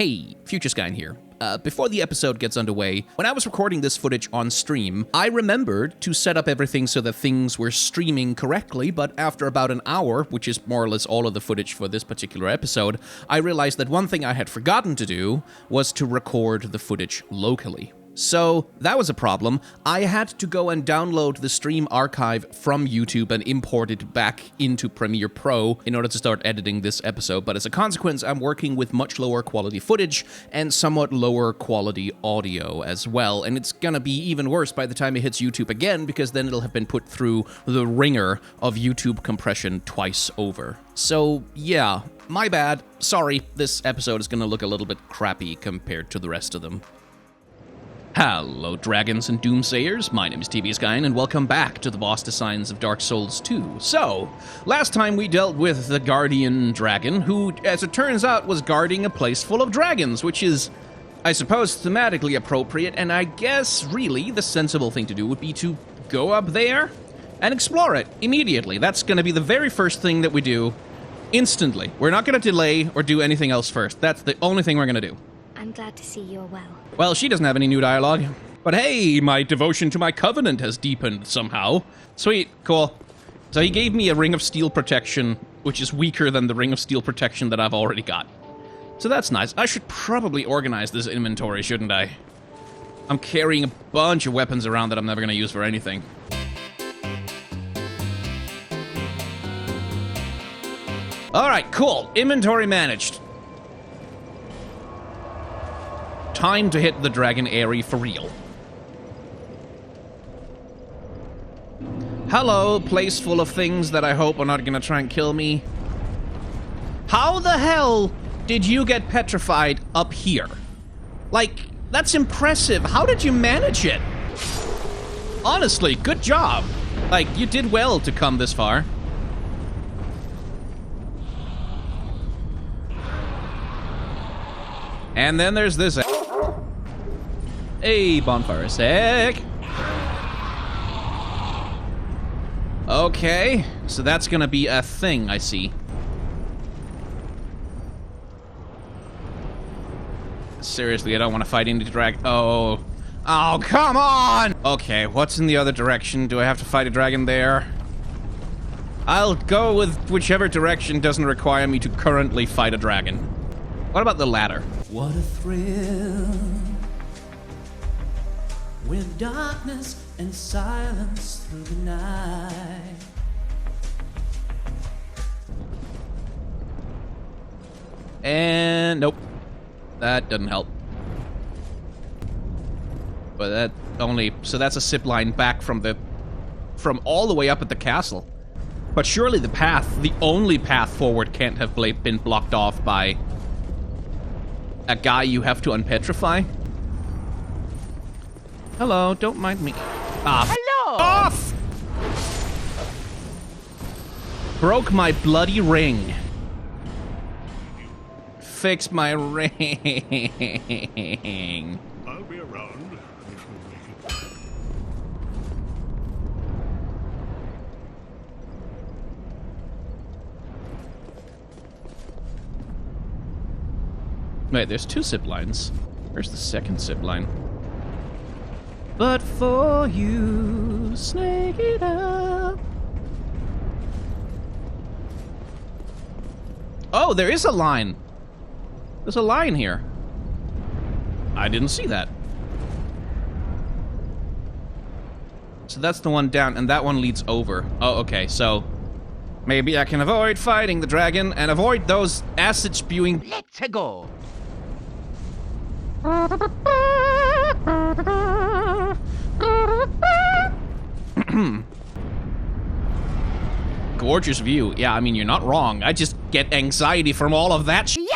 Hey, Future Skyn here. Before the episode gets underway, when I was recording this footage on stream, I remembered to set up everything so that things were streaming correctly, but after about an hour, which is more or less all of the footage for this particular episode, I realized that one thing I had forgotten to do was to record the footage locally. So that was a problem. I had to go and download the stream archive from YouTube and import it back into Premiere Pro in order to start editing this episode. But as a consequence, I'm working with much lower quality footage and somewhat lower quality audio as well. And it's gonna be even worse by the time it hits YouTube again, because then it'll have been put through the ringer of YouTube compression twice over. So yeah, my bad. Sorry, this episode is gonna look a little bit crappy compared to the rest of them. Hello, dragons and doomsayers. My name is Skyn, and welcome back to the boss designs of Dark Souls 2. So, last time we dealt with the Guardian Dragon, who, as it turns out, was guarding a place full of dragons, which is, I suppose, thematically appropriate, and I guess, really, the sensible thing to do would be to go up there and explore it immediately. That's going to be the very first thing that we do instantly. We're not going to delay or do anything else first. That's the only thing we're going to do. I'm glad to see you're well. Well, she doesn't have any new dialogue. But hey, my devotion to my covenant has deepened somehow. Sweet, cool. So he gave me a Ring of Steel protection, which is weaker than the Ring of Steel protection that I've already got. So that's nice. I should probably organize this inventory, shouldn't I? I'm carrying a bunch of weapons around that I'm never going to use for anything. Alright, cool. Inventory managed. Time to hit the dragon Aerie for real. Hello, place full of things that I hope are not gonna try and kill me. How the hell did you get petrified up here? Like, that's impressive. How did you manage it? Honestly, good job. Like, you did well to come this far. And then there's this. Hey, bonfire sec. Okay, so that's gonna be a thing, I see. Seriously, I don't want to fight into drag. Oh, come on! Okay, what's in the other direction? Do I have to fight a dragon there? I'll go with whichever direction doesn't require me to currently fight a dragon. What about the ladder? What a thrill, with darkness and silence through the night. And nope, that doesn't help. But that only, so that's a zip line back from all the way up at the castle. But surely the only path forward can't have been blocked off by a guy you have to unpetrify? Hello, don't mind me. Hello! Off! Broke my bloody ring. Fix my ring. I'll be around if you make it. Wait, there's two zip lines. Where's the second zip line? But for you, snake it up. Oh, there is a line. There's a line here. I didn't see that. So that's the one down, and that one leads over. Oh, okay, so maybe I can avoid fighting the dragon and avoid those acid-spewing... Let's go. Gorgeous view. Yeah, I mean, you're not wrong. I just get anxiety from all of that Yeah.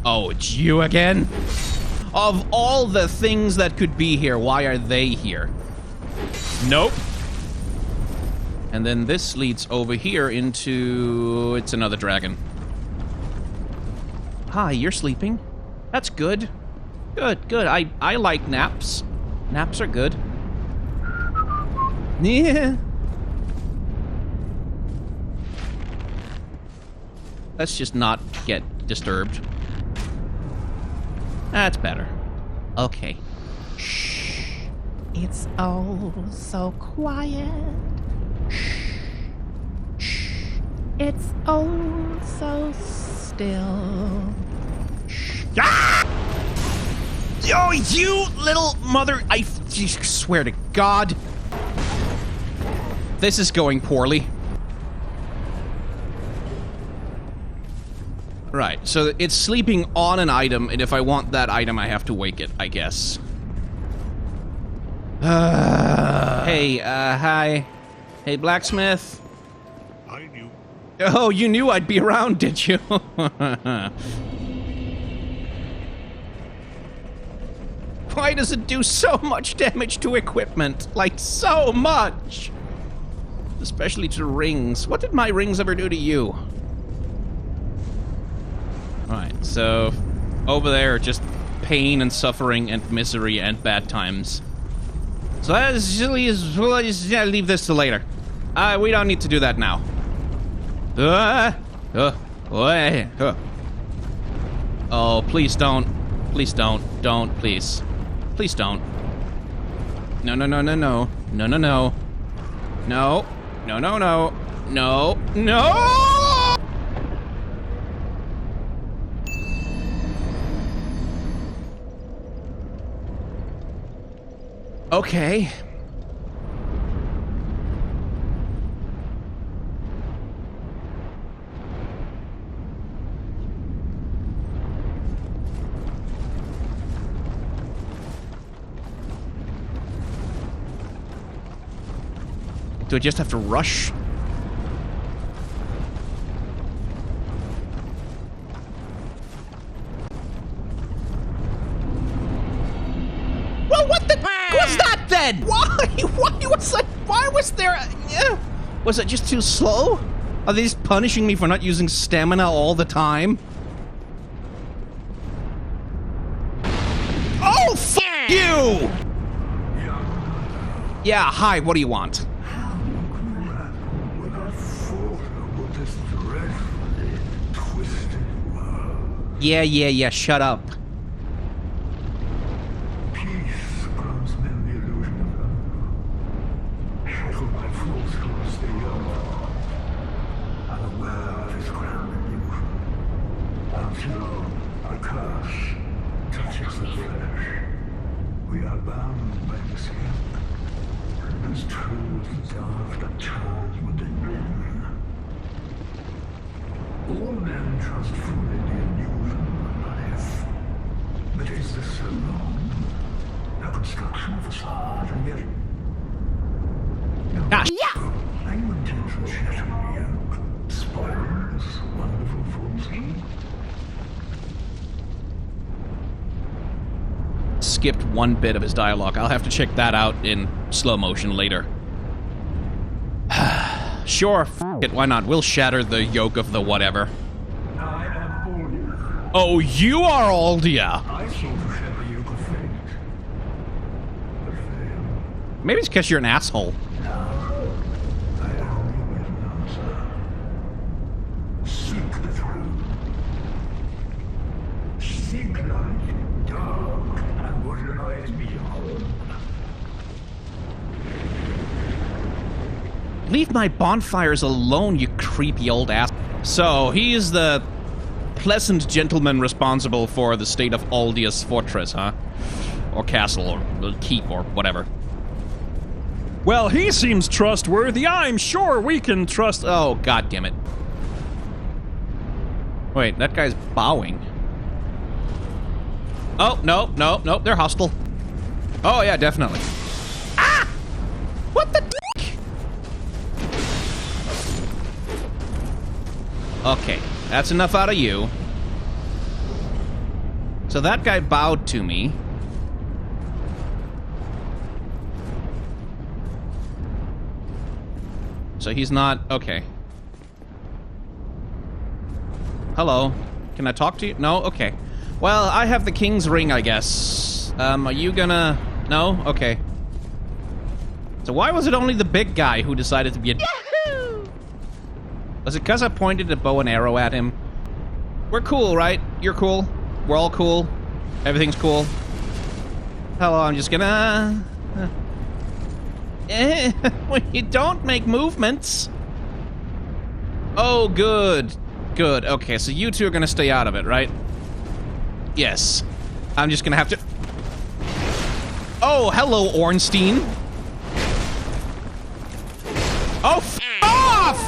Oh, it's you again? Of all the things that could be here, why are they here? Nope. And then this leads over here into... It's another dragon. Hi, you're sleeping? That's good. Good, good. I like naps. Naps are good. Yeah. Let's just not get disturbed. That's better. Okay. Shh. It's oh so quiet. Shh. It's oh so still. Ah! Oh, you little mother... I swear to God. This is going poorly. Right, so it's sleeping on an item, and if I want that item, I have to wake it, I guess. Hey, hi. Hey, blacksmith. I knew. Oh, you knew I'd be around, did you? Why does it do so much damage to equipment? Like, so much! Especially to rings. What did my rings ever do to you? Alright, so over there, just pain and suffering and misery and bad times. So let's leave this to later. We don't need to do that now. Oh, please don't. Please don't. Don't, please. Please don't. No, no, no, no, no. No, no, no. No. No, no, no. No. No! Okay. Do I just have to rush? Well, what the was that then? Why? Why was that? Why was there? Was it just too slow? Are they just punishing me for not using stamina all the time? Oh, f you! Yeah, hi, what do you want? Yeah, shut up. Peace grants men the illusion of love. Shackled by false gods, they yearn for, unaware of his grand illusion. Until a curse touches the flesh, we are bound by the skin, as truths after turns within men. All men trust fully the illusion of life. But is this so long? A construction of facade, and yet... No. Are you intent on shattering the yoke, spoiling this wonderful falsehood? Skipped one bit of his dialogue. I'll have to check that out in slow motion later. Sure, f it, why not? We'll shatter the yoke of the whatever. I am Aldia. Oh, you are Aldia! I sought to shatter the yoke of fate. But failed. Maybe it's because you're an asshole. Now, I only get an answer. Seek the truth. Seek light, dark, and what lies beyond. Leave my bonfires alone, you creepy old ass. So, he is the pleasant gentleman responsible for the state of Aldia's fortress, huh? Or castle, or keep, or whatever. Well, he seems trustworthy. I'm sure we can trust... Oh, god damn it. Wait, that guy's bowing. Oh, no, no, no, they're hostile. Oh, yeah, definitely. Ah! What the dick? Okay, that's enough out of you. So that guy bowed to me. So he's not... Okay. Hello. Can I talk to you? No? Okay. Well, I have the king's ring, I guess. Are you gonna... No? Okay. So why was it only the big guy who decided to be a... Yahoo! Was it because I pointed a bow and arrow at him? We're cool, right? You're cool. We're all cool. Everything's cool. Hello, I'm just gonna... You don't make movements. Oh, good. Good. Okay, so you two are gonna stay out of it, right? Yes. I'm just gonna have to... Oh, hello, Ornstein. Oh, f off!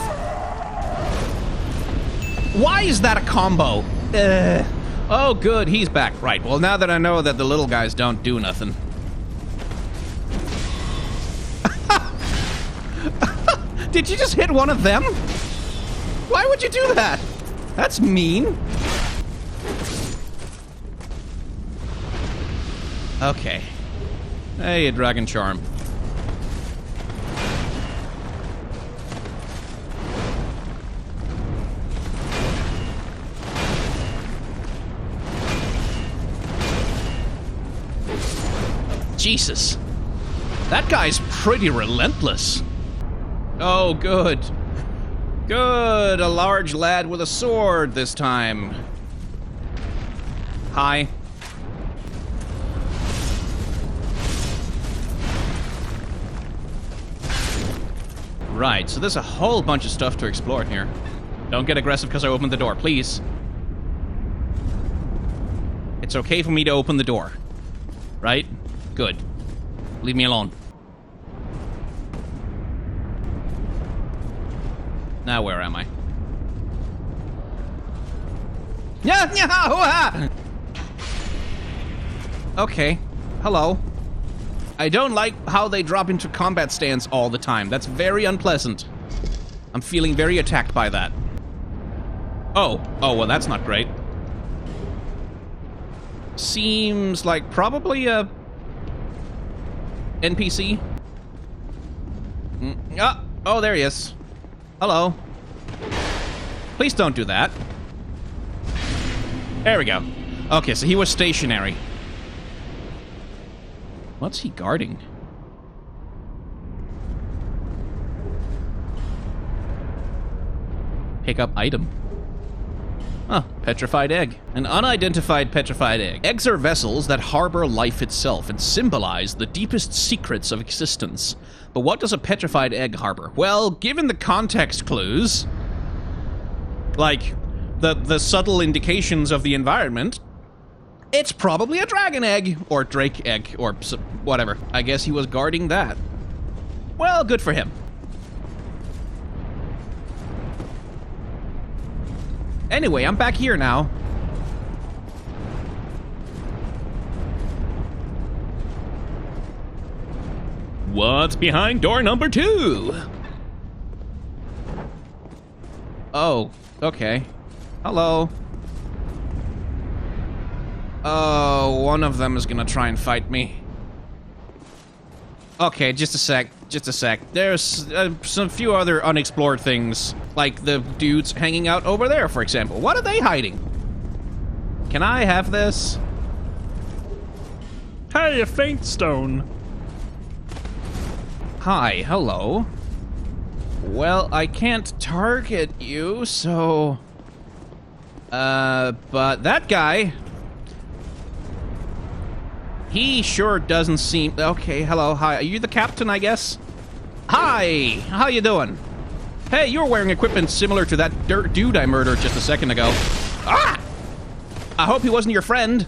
Why is that a combo? Oh, good, he's back. Right, well, now that I know that the little guys don't do nothing. Did you just hit one of them? Why would you do that? That's mean. Okay. Hey, a dragon charm. Jesus. That guy's pretty relentless. Oh, good. Good. A large lad with a sword this time. Hi. Right, so there's a whole bunch of stuff to explore here. Don't get aggressive because I opened the door, please. It's okay for me to open the door. Right? Good. Leave me alone. Now where am I? Yeah. Okay. Hello. I don't like how they drop into combat stance all the time. That's very unpleasant. I'm feeling very attacked by that. Oh, well, that's not great. Seems like probably a NPC. Oh, there he is. Hello. Please don't do that. There we go. Okay, so he was stationary. What's he guarding? Pick up item. Huh, petrified egg. An unidentified petrified egg. Eggs are vessels that harbor life itself and symbolize the deepest secrets of existence. But what does a petrified egg harbor? Well, given the context clues, like the subtle indications of the environment, it's probably a dragon egg, or drake egg, or whatever. I guess he was guarding that. Well, good for him. Anyway, I'm back here now. What's behind door number 2? Oh, okay. Hello. Oh, one of them is gonna try and fight me. Okay, just a sec. There's some few other unexplored things, like the dudes hanging out over there, for example. What are they hiding? Can I have this? Hey, a faint stone. Hi, hello. Well, I can't target you, so... but that guy... He sure doesn't seem... Okay, hello, hi. Are you the captain, I guess? Hi! How you doing? Hey, you're wearing equipment similar to that dirt dude I murdered just a second ago. Ah! I hope he wasn't your friend.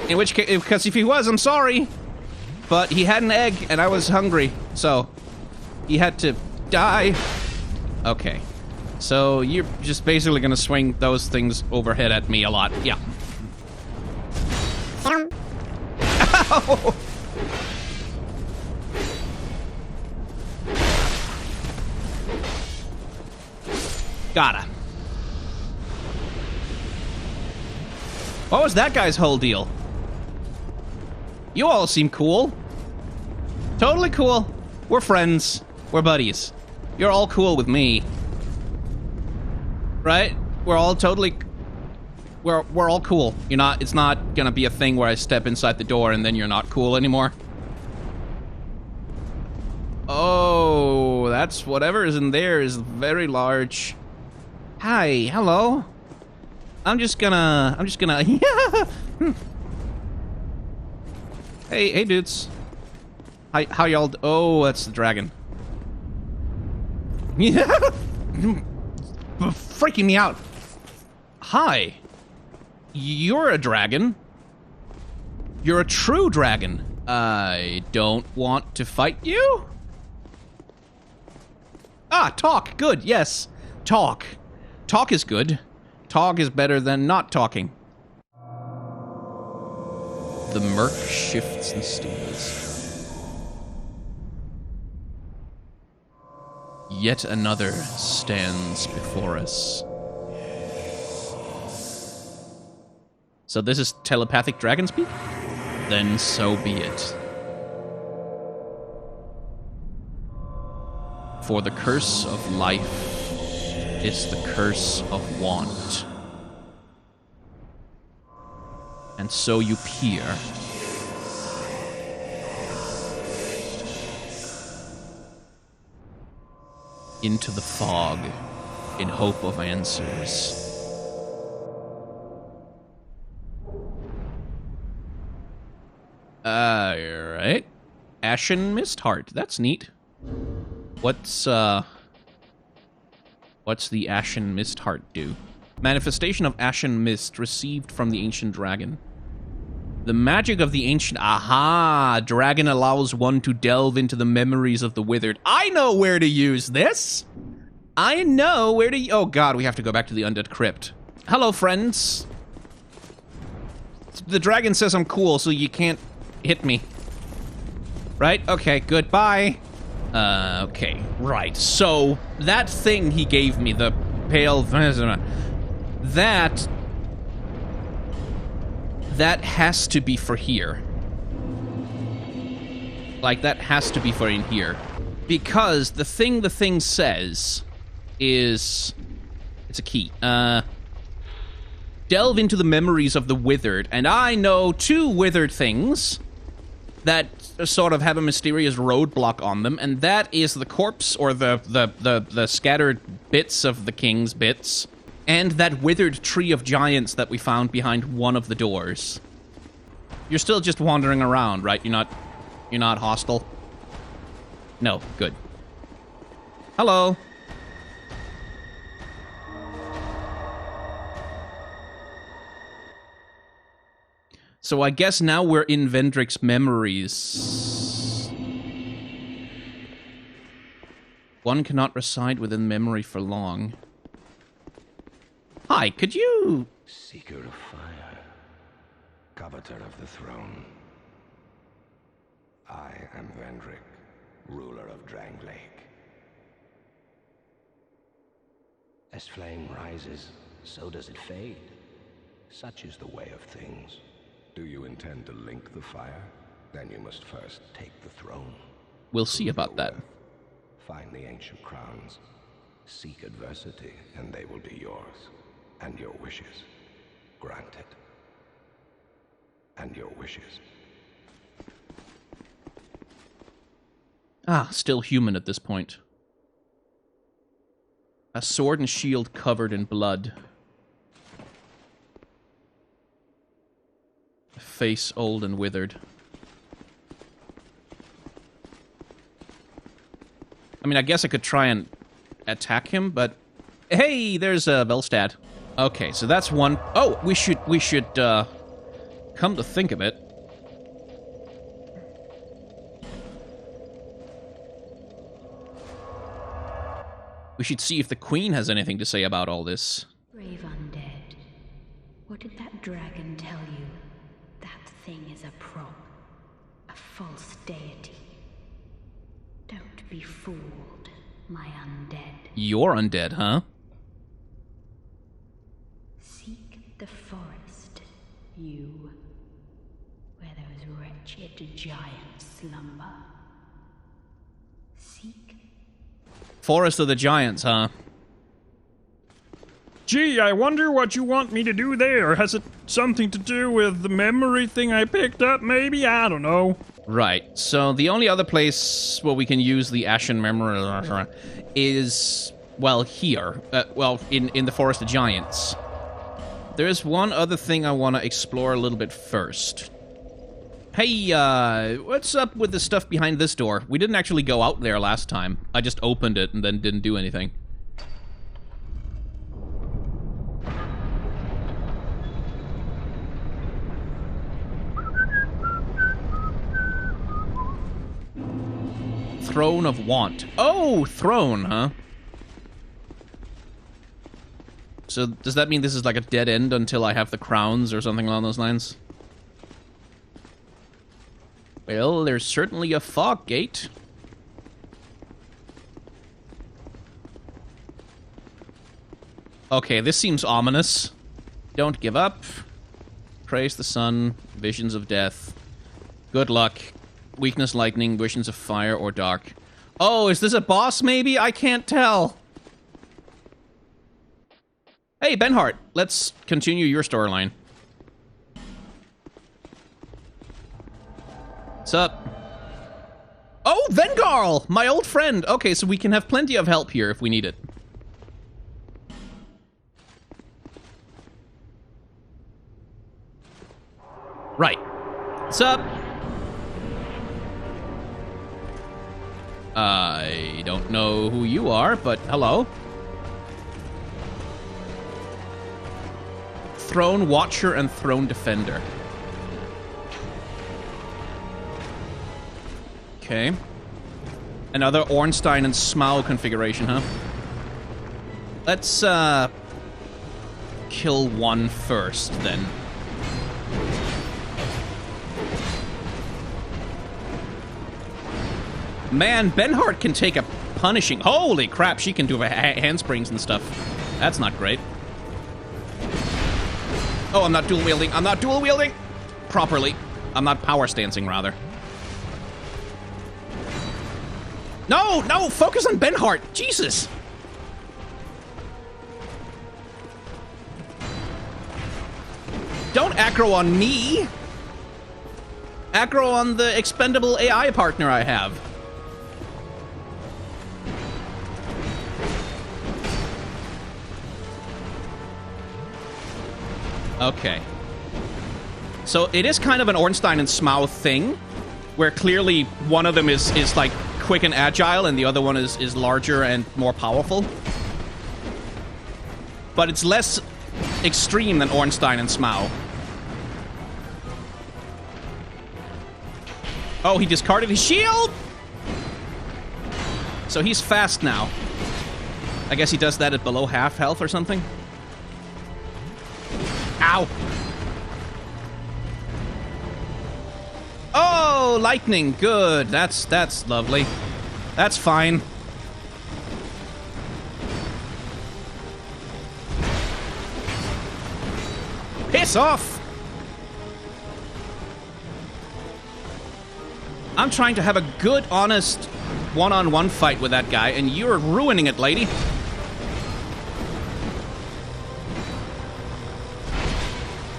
In which case, because if he was, I'm sorry. But he had an egg, and I was hungry, so... He had to die. Okay. So, you're just basically gonna swing those things overhead at me a lot. Yeah. Ow! Gotta. What was that guy's whole deal? You all seem cool. Totally cool. We're friends. We're buddies. You're all cool with me. Right? We're all totally... We're all cool. You're not... It's not gonna be a thing where I step inside the door and then you're not cool anymore. Oh, that's... Whatever is in there is very large. Hi, hello. I'm just gonna, yeah. Hey, dudes. How y'all, oh, that's the dragon. Yeah. Freaking me out. Hi. You're a dragon. You're a true dragon. I don't want to fight you? Ah, talk. Good, yes. Talk. Talk is good. Talk is better than not talking. The murk shifts and steals. Yet another stands before us. So this is telepathic dragon speak? Then so be it. For the curse of life is the curse of want. And so you peer. Into the fog in hope of answers. Alright. Ashen Mist Heart. That's neat. What's the Ashen Mist Heart do? Manifestation of Ashen Mist received from the Ancient Dragon. The magic of the ancient... Aha! Dragon allows one to delve into the memories of the withered. I know where to use this! I know where to... Oh god, we have to go back to the Undead Crypt. Hello, friends. The dragon says I'm cool, so you can't hit me. Right? Okay, goodbye. Okay, right. So, that thing he gave me, the pale... That has to be for here. Like, that has to be for in here. Because the thing says is... It's a key. Delve into the memories of the withered. And I know 2 withered things that sort of have a mysterious roadblock on them. And that is the corpse, or the scattered bits of the king's bits. And that withered tree of giants that we found behind one of the doors. You're still just wandering around, right? You're not hostile? No, good. Hello. So I guess now we're in Vendrick's memories. One cannot reside within memory for long. Hi, could you... Seeker of fire, coveter of the throne. I am Vendrick, ruler of Drang Lake. As flame rises, so does it fade. Such is the way of things. Do you intend to link the fire? Then you must first take the throne. We'll see about that. Find the ancient crowns. Seek adversity, and they will be yours. And your wishes granted. And your wishes. Ah, still human at this point. A sword and shield covered in blood. A face old and withered. I mean, I guess I could try and attack him, but... Hey, there's Velstad. Okay, so that's one... Oh, we should, come to think of it. We should see if the Queen has anything to say about all this. Brave undead. What did that dragon tell you? That thing is a prop. A false deity. Don't be fooled, my undead. You're undead, huh? Seek the forest, you, where those wretched giants slumber. Seek. Forest of the Giants, huh? Gee, I wonder what you want me to do there. Has it something to do with the memory thing I picked up, maybe? I don't know. Right, so the only other place where we can use the Ashen Memory is, well, here. In the Forest of Giants. There's one other thing I want to explore a little bit first. Hey, what's up with the stuff behind this door? We didn't actually go out there last time. I just opened it and then didn't do anything. Throne of Want. Oh, throne, huh? So does that mean this is like a dead end until I have the crowns or something along those lines? Well, there's certainly a fog gate. Okay, this seems ominous. Don't give up. Praise the sun. Visions of death. Good luck. Weakness, lightning, visions of fire, or dark. Oh, is this a boss, maybe? I can't tell. Hey, Benhart. Let's continue your storyline. What's up? Oh, Vengarl! My old friend! Okay, so we can have plenty of help here if we need it. Right. What's up? I don't know who you are, but hello. Throne Watcher and Throne Defender. Okay. Another Ornstein and Smaug configuration, huh? Let's, kill one first, then. Man, Benhart can take a punishing... Holy crap, she can do handsprings and stuff. That's not great. Oh, I'm not dual-wielding. I'm not dual-wielding properly. I'm not power-stancing, rather. No, no, focus on Benhart. Jesus. Don't aggro on me. Aggro on the expendable AI partner I have. Okay. So it is kind of an Ornstein and Smaug thing, where clearly one of them is like quick and agile, and the other one is larger and more powerful. But it's less extreme than Ornstein and Smaug. Oh, he discarded his shield! So he's fast now. I guess he does that at below half health or something. Ow! Oh, lightning. Good. That's lovely. That's fine. Piss off! I'm trying to have a good, honest one-on-one fight with that guy, and you're ruining it, lady.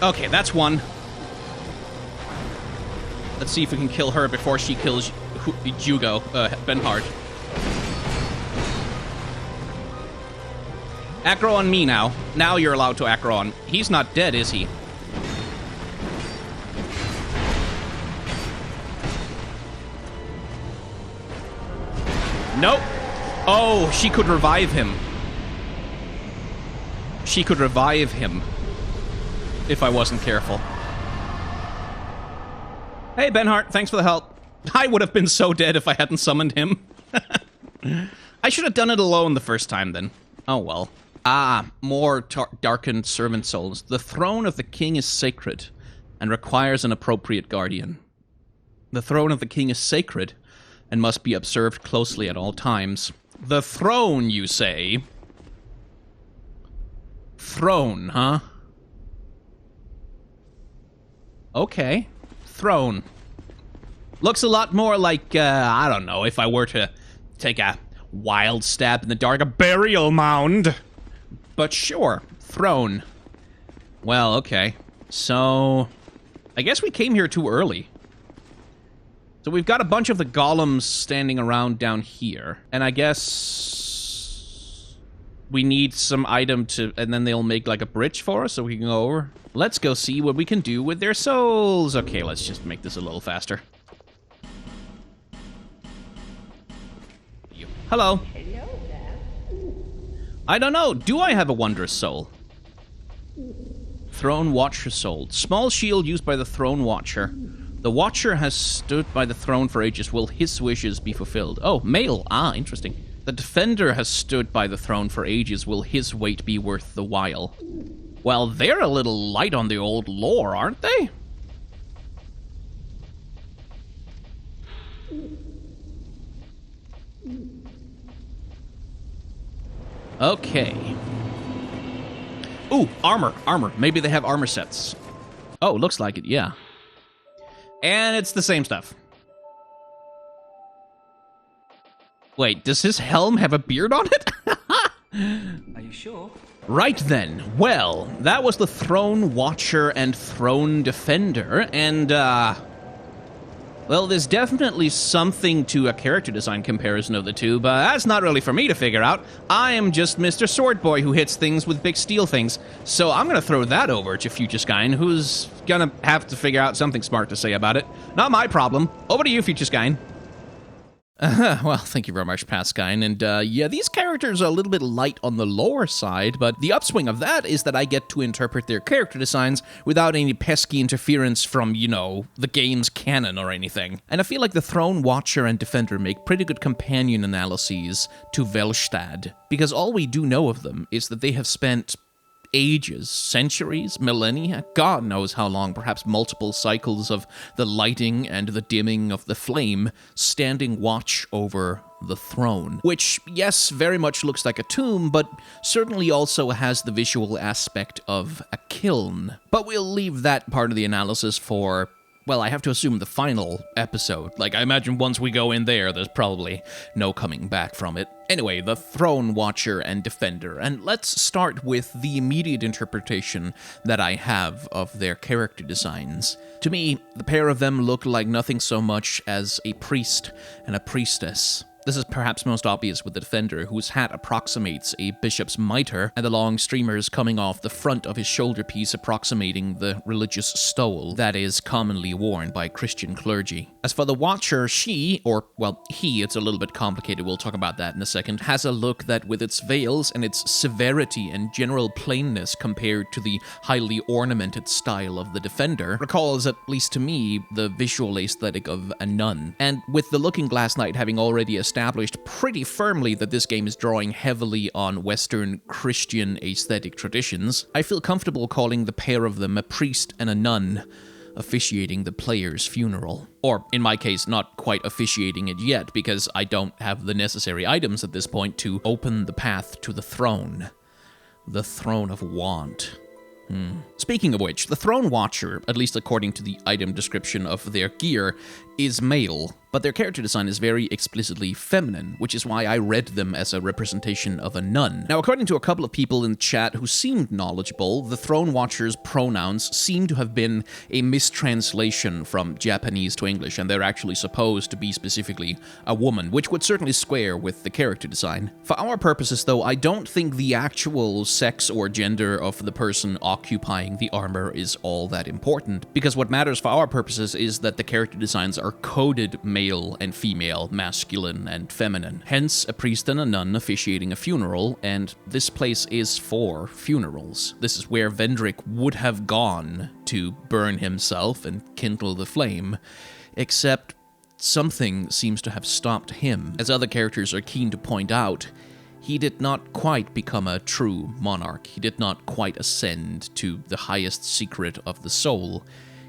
Okay, that's one. Let's see if we can kill her before she kills Jugo, Benhart. Aggro on me now. Now you're allowed to aggro on. He's not dead, is he? Nope. Oh, she could revive him. She could revive him. If I wasn't careful. Hey, Benhart, thanks for the help. I would have been so dead if I hadn't summoned him. I should have done it alone the first time, then. Oh, well. Ah, more darkened servant souls. The throne of the king is sacred and requires an appropriate guardian. The throne of the king is sacred and must be observed closely at all times. The throne, you say? Throne, huh? Okay. Throne. Looks a lot more like, I don't know, if I were to take a wild stab in the dark, a burial mound. But sure, throne. Well, okay. So, I guess we came here too early. So we've got a bunch of the golems standing around down here. And I guess... we need some item to, and then they'll make like a bridge for us so we can go over. Let's go see what we can do with their souls. Okay, let's just make this a little faster. Hello. Hello there. I don't know. Do I have a wondrous soul? Throne Watcher soul. Small shield used by the Throne Watcher. The Watcher has stood by the throne for ages. Will his wishes be fulfilled? Oh, male. Ah, interesting. The Defender has stood by the throne for ages. Will his weight be worth the while? Well, they're a little light on the old lore, aren't they? Okay. Ooh, armor. Armor. Maybe they have armor sets. Oh, looks like it, yeah. And it's the same stuff. Wait, does his helm have a beard on it? Are you sure? Right then. Well, that was the Throne Watcher and Throne Defender, and, well, there's definitely something to a character design comparison of the two, but that's not really for me to figure out. I am just Mr. Swordboy who hits things with big steel things, so I'm gonna throw that over to Future Skyne, who's gonna have to figure out something smart to say about it. Not my problem. Over to you, Future Skyne. Well, thank you very much, Paskyne. And yeah, these characters are a little bit light on the lore side, but the upswing of that is that I get to interpret their character designs without any pesky interference from, you know, the game's canon or anything. And I feel like the Throne Watcher and Defender make pretty good companion analyses to Velstad, because all we do know of them is that they have spent ages, centuries, millennia, God knows how long, perhaps multiple cycles of the lighting and the dimming of the flame, standing watch over the throne. Which, yes, very much looks like a tomb, but certainly also has the visual aspect of a kiln. But we'll leave that part of the analysis for, well, I have to assume the final episode. Like, I imagine once we go in there, there's probably no coming back from it. Anyway, the Throne Watcher and Defender, and let's start with the immediate interpretation that I have of their character designs. To me, the pair of them look like nothing so much as a priest and a priestess. This is perhaps most obvious with the Defender, whose hat approximates a bishop's mitre, and the long streamers coming off the front of his shoulder piece approximating the religious stole that is commonly worn by Christian clergy. As for the Watcher, she, or, well, he, it's a little bit complicated, we'll talk about that in a second, has a look that with its veils and its severity and general plainness compared to the highly ornamented style of the Defender, recalls, at least to me, the visual aesthetic of a nun. And with the Looking Glass Knight having already established pretty firmly that this game is drawing heavily on Western Christian aesthetic traditions, I feel comfortable calling the pair of them a priest and a nun, officiating the player's funeral. Or, in my case, not quite officiating it yet, because I don't have the necessary items at this point to open the path to the throne. The Throne of Want. Speaking of which, the Throne Watcher, at least according to the item description of their gear, is male, but their character design is very explicitly feminine, which is why I read them as a representation of a nun. Now, according to a couple of people in the chat who seemed knowledgeable, the Throne Watcher's pronouns seem to have been a mistranslation from Japanese to English, and they're actually supposed to be specifically a woman, which would certainly square with the character design. For our purposes, though, I don't think the actual sex or gender of the person occupying the armor is all that important, because what matters for our purposes is that the character designs are coded male and female, masculine and feminine. Hence, a priest and a nun officiating a funeral, and this place is for funerals. This is where Vendrick would have gone to burn himself and kindle the flame, except something seems to have stopped him. As other characters are keen to point out, he did not quite become a true monarch. He did not quite ascend to the highest secret of the soul.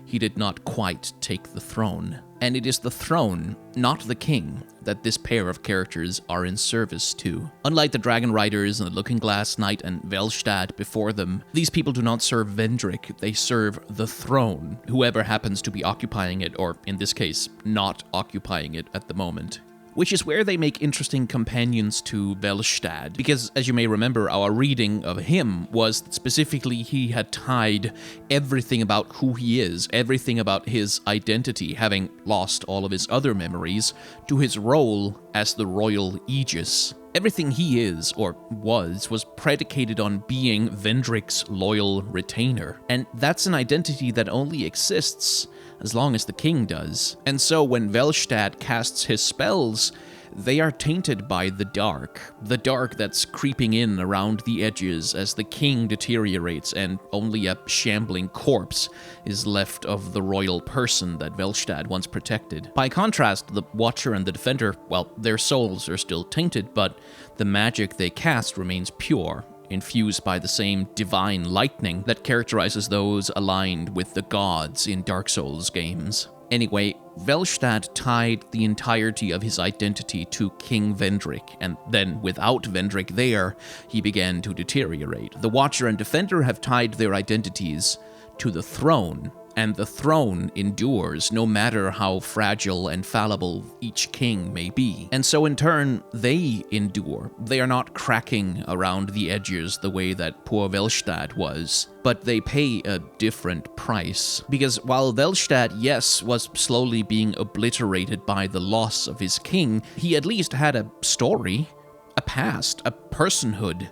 He did not quite take the throne. And it is the throne, not the king, that this pair of characters are in service to. Unlike the Dragon Riders and the Looking Glass Knight and Velstad before them, these people do not serve Vendrick, they serve the throne, whoever happens to be occupying it, or in this case, not occupying it at the moment. Which is where they make interesting companions to Velstad, because as you may remember, our reading of him was that specifically he had tied everything about who he is, everything about his identity, having lost all of his other memories, to his role as the royal Aegis. Everything he is, or was predicated on being Vendrick's loyal retainer. And that's an identity that only exists as long as the king does. And so when Velstad casts his spells, they are tainted by the dark that's creeping in around the edges as the king deteriorates and only a shambling corpse is left of the royal person that Velstad once protected. By contrast, the Watcher and the Defender, well, their souls are still tainted, but the magic they cast remains pure, infused by the same divine lightning that characterizes those aligned with the gods in Dark Souls games. Anyway, Velstad tied the entirety of his identity to King Vendrick, and then without Vendrick there, he began to deteriorate. The Watcher and Defender have tied their identities to the throne, and the throne endures no matter how fragile and fallible each king may be. And so in turn, they endure. They are not cracking around the edges the way that poor Velstad was, but they pay a different price. Because while Velstad, yes, was slowly being obliterated by the loss of his king, he at least had a story, a past, a personhood,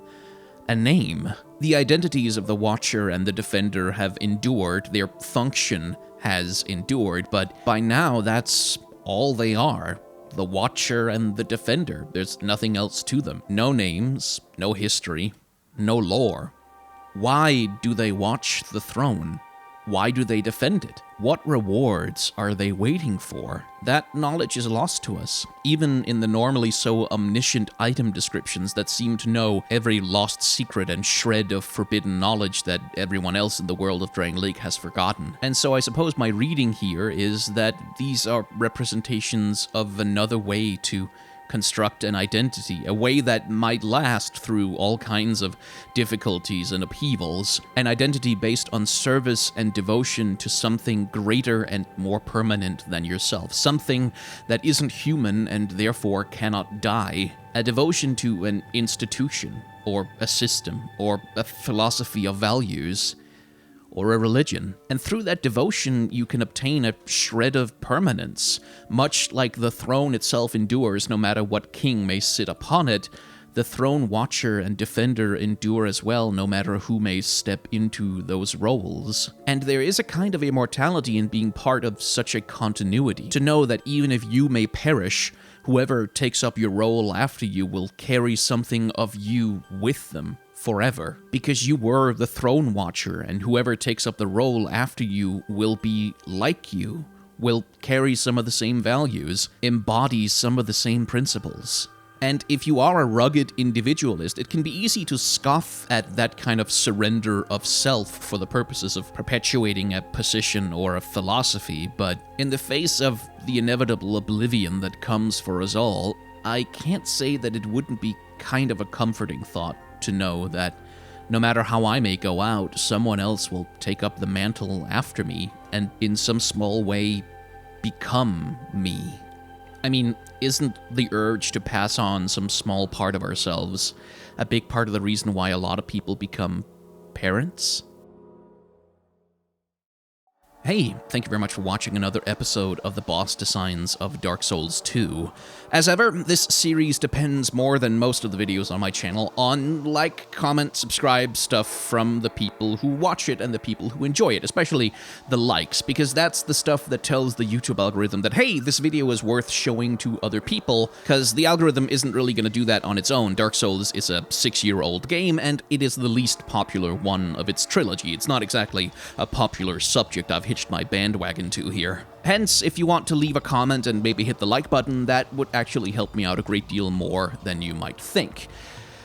a name. The identities of the Watcher and the Defender have endured, their function has endured, but by now that's all they are. The Watcher and the Defender. There's nothing else to them. No names, no history, no lore. Why do they watch the throne? Why do they defend it? What rewards are they waiting for? That knowledge is lost to us, even in the normally so omniscient item descriptions that seem to know every lost secret and shred of forbidden knowledge that everyone else in the world of Drangleic has forgotten. And so I suppose my reading here is that these are representations of another way to construct an identity, a way that might last through all kinds of difficulties and upheavals, an identity based on service and devotion to something greater and more permanent than yourself, something that isn't human and therefore cannot die, a devotion to an institution, or a system, or a philosophy of values, or a religion. And through that devotion, you can obtain a shred of permanence. Much like the throne itself endures no matter what king may sit upon it, the throne Watcher and Defender endure as well no matter who may step into those roles. And there is a kind of immortality in being part of such a continuity, to know that even if you may perish, whoever takes up your role after you will carry something of you with them forever, because you were the throne Watcher, and whoever takes up the role after you will be like you, will carry some of the same values, embody some of the same principles. And if you are a rugged individualist, it can be easy to scoff at that kind of surrender of self for the purposes of perpetuating a position or a philosophy, but in the face of the inevitable oblivion that comes for us all, I can't say that it wouldn't be kind of a comforting thought to know that no matter how I may go out, someone else will take up the mantle after me and in some small way become me. I mean, isn't the urge to pass on some small part of ourselves a big part of the reason why a lot of people become parents? Hey, thank you very much for watching another episode of the boss designs of Dark Souls 2. As ever, this series depends more than most of the videos on my channel on like, comment, subscribe stuff from the people who watch it and the people who enjoy it, especially the likes, because that's the stuff that tells the YouTube algorithm that, hey, this video is worth showing to other people, because the algorithm isn't really going to do that on its own. Dark Souls is a 6-year-old game, and it is the least popular one of its trilogy. It's not exactly a popular subject I've hitched my bandwagon to here. Hence, if you want to leave a comment and maybe hit the like button, that would actually help me out a great deal more than you might think.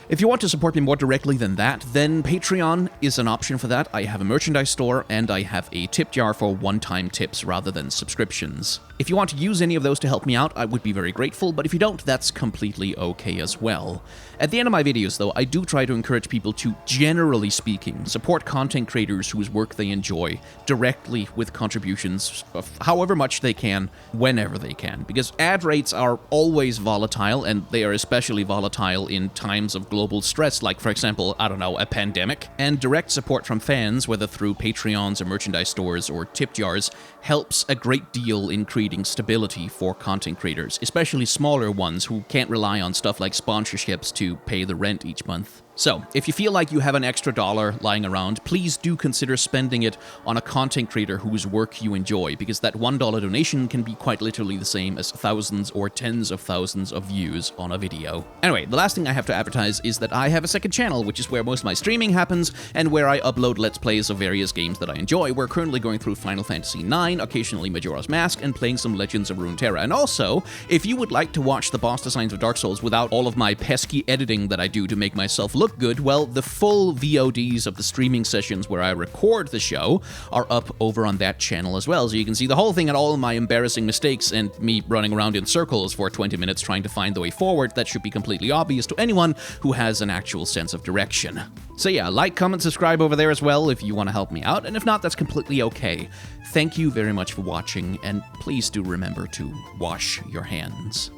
If you want to support me more directly than that, then Patreon is an option for that. I have a merchandise store, and I have a tip jar for one-time tips rather than subscriptions. If you want to use any of those to help me out, I would be very grateful, but if you don't, that's completely okay as well. At the end of my videos, though, I do try to encourage people to, generally speaking, support content creators whose work they enjoy directly with contributions of however much they can, whenever they can, because ad rates are always volatile, and they are especially volatile in times of global stress, like, for example, I don't know, a pandemic, and direct support from fans, whether through Patreons or merchandise stores or tip jars, helps a great deal in creating breeding stability for content creators, especially smaller ones who can't rely on stuff like sponsorships to pay the rent each month. So, if you feel like you have an extra dollar lying around, please do consider spending it on a content creator whose work you enjoy, because that $1 donation can be quite literally the same as thousands or tens of thousands of views on a video. Anyway, the last thing I have to advertise is that I have a second channel, which is where most of my streaming happens, and where I upload Let's Plays of various games that I enjoy. We're currently going through Final Fantasy IX, occasionally Majora's Mask, and playing some Legends of Runeterra. And also, if you would like to watch the boss designs of Dark Souls without all of my pesky editing that I do to make myself look good, well, the full VODs of the streaming sessions where I record the show are up over on that channel as well, so you can see the whole thing and all my embarrassing mistakes and me running around in circles for 20 minutes trying to find the way forward. That should be completely obvious to anyone who has an actual sense of direction. So yeah, like, comment, subscribe over there as well if you want to help me out, and if not, that's completely okay. Thank you very much for watching, and please do remember to wash your hands.